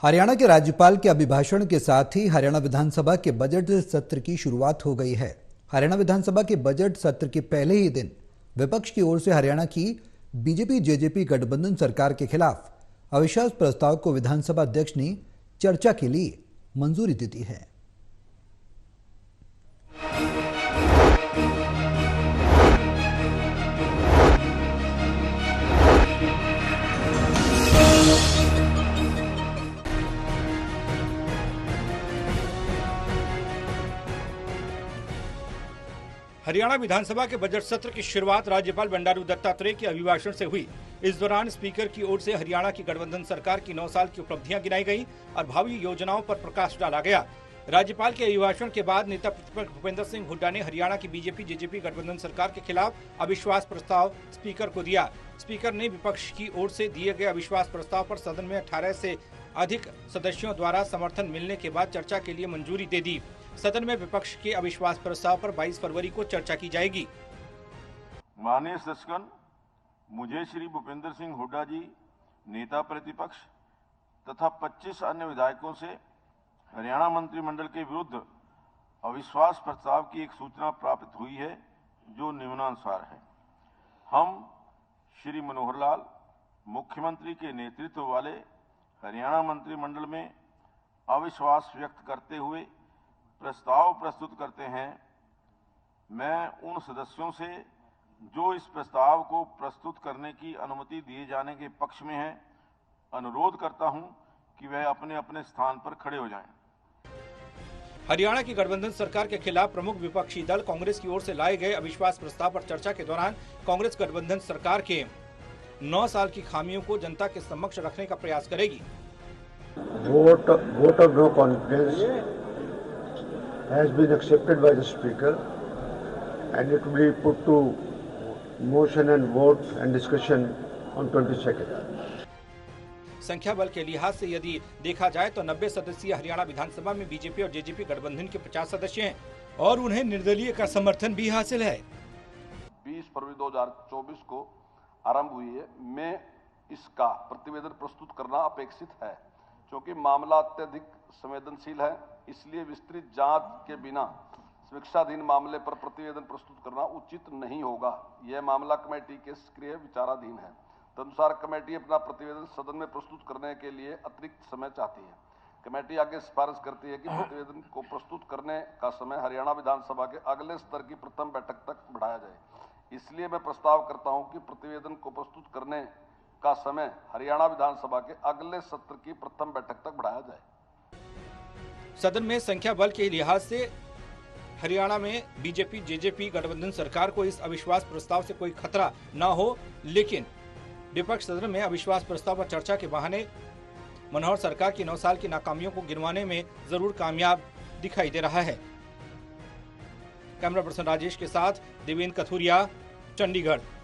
हरियाणा के राज्यपाल के अभिभाषण के साथ ही हरियाणा विधानसभा के बजट सत्र की शुरुआत हो गई है। हरियाणा विधानसभा के बजट सत्र के पहले ही दिन विपक्ष की ओर से हरियाणा की बीजेपी जेजेपी गठबंधन सरकार के खिलाफ अविश्वास प्रस्ताव को विधानसभा अध्यक्ष ने चर्चा के लिए मंजूरी दे दी है। हरियाणा विधानसभा के बजट सत्र की शुरुआत राज्यपाल बंडारू दत्तात्रेय के अभिभाषण से हुई। इस दौरान स्पीकर की ओर से हरियाणा की गठबंधन सरकार की 9 साल की उपलब्धियां गिनाई गई और भावी योजनाओं पर प्रकाश डाला गया। राज्यपाल के अभिभाषण के बाद नेता प्रतिपक्ष भूपेंद्र सिंह हुड्डा ने हरियाणा की बीजेपी जेजेपी गठबंधन सरकार के खिलाफ अविश्वास प्रस्ताव स्पीकर को दिया। स्पीकर ने विपक्ष की ओर से दिए गए अविश्वास प्रस्ताव पर सदन में 18 से अधिक सदस्यों द्वारा समर्थन मिलने के बाद चर्चा के लिए मंजूरी दे दी। सदन में विपक्ष के अविश्वास प्रस्ताव पर 22 फरवरी को चर्चा की जाएगी। माननीय सदस्यगण, मुझे श्री भूपेंद्र सिंह हुड्डा जी नेता प्रतिपक्ष तथा 25 अन्य विधायकों से हरियाणा मंत्रिमंडल के विरुद्ध अविश्वास प्रस्ताव की एक सूचना प्राप्त हुई है, जो निम्नानुसार है। हम श्री मनोहर लाल मुख्यमंत्री के नेतृत्व वाले हरियाणा मंत्रिमंडल में अविश्वास व्यक्त करते हुए प्रस्ताव प्रस्तुत करते हैं। मैं उन सदस्यों से जो इस प्रस्ताव को प्रस्तुत करने की अनुमति दिए जाने के पक्ष में हैं, अनुरोध करता हूं कि वह अपने अपने स्थान पर खड़े हो जाएं। हरियाणा की गठबंधन सरकार के खिलाफ प्रमुख विपक्षी दल कांग्रेस की ओर से लाए गए अविश्वास प्रस्ताव पर चर्चा के दौरान कांग्रेस गठबंधन सरकार के 9 साल की खामियों को जनता के समक्ष रखने का प्रयास करेगी। Vote of no confidence has been accepted by the Speaker and it will be put to motion and vote and discussion on 22nd. संख्या बल के लिहाज से यदि देखा जाए तो 90 सदस्यीय हरियाणा विधानसभा में बीजेपी और जेजेपी गठबंधन के 50 सदस्य हैं और उन्हें निर्दलीय का समर्थन भी हासिल है। 20 फरवरी 2024 को आरंभ हुई है। मैं इसका प्रतिवेदन प्रस्तुत करना अपेक्षित है, क्योंकि मामला अत्यधिक संवेदनशील है। इसलिए विस्तृत जांच के बिना समीक्षाधीन मामले पर प्रतिवेदन प्रस्तुत करना उचित नहीं होगा। यह मामला कमेटी के सक्रिय विचाराधीन है। तदनुसार कमेटी अपना प्रतिवेदन सदन में प्रस्तुत करने के लिए अतिरिक्त समय चाहती है। कमेटी आगे सिफारिश करती है कि प्रतिवेदन को प्रस्तुत करने का समय हरियाणा विधानसभा के अगले स्तर की प्रथम बैठक तक बढ़ाया जाए। इसलिए मैं प्रस्ताव करता हूं कि प्रतिवेदन को प्रस्तुत करने का समय हरियाणा विधानसभा के अगले सत्र की प्रथम बैठक तक बढ़ाया जाए। सदन में संख्या बल के लिहाज से हरियाणा में बीजेपी जेजेपी गठबंधन सरकार को इस अविश्वास प्रस्ताव से कोई खतरा न हो, लेकिन विपक्ष सदन में अविश्वास प्रस्ताव पर चर्चा के बहाने मनोहर सरकार की 9 साल की नाकामियों को गिनवाने में जरूर कामयाब दिखाई दे रहा है। कैमरा पर्सन राजेश के साथ देवेंद्र कथुरिया, चंडीगढ़।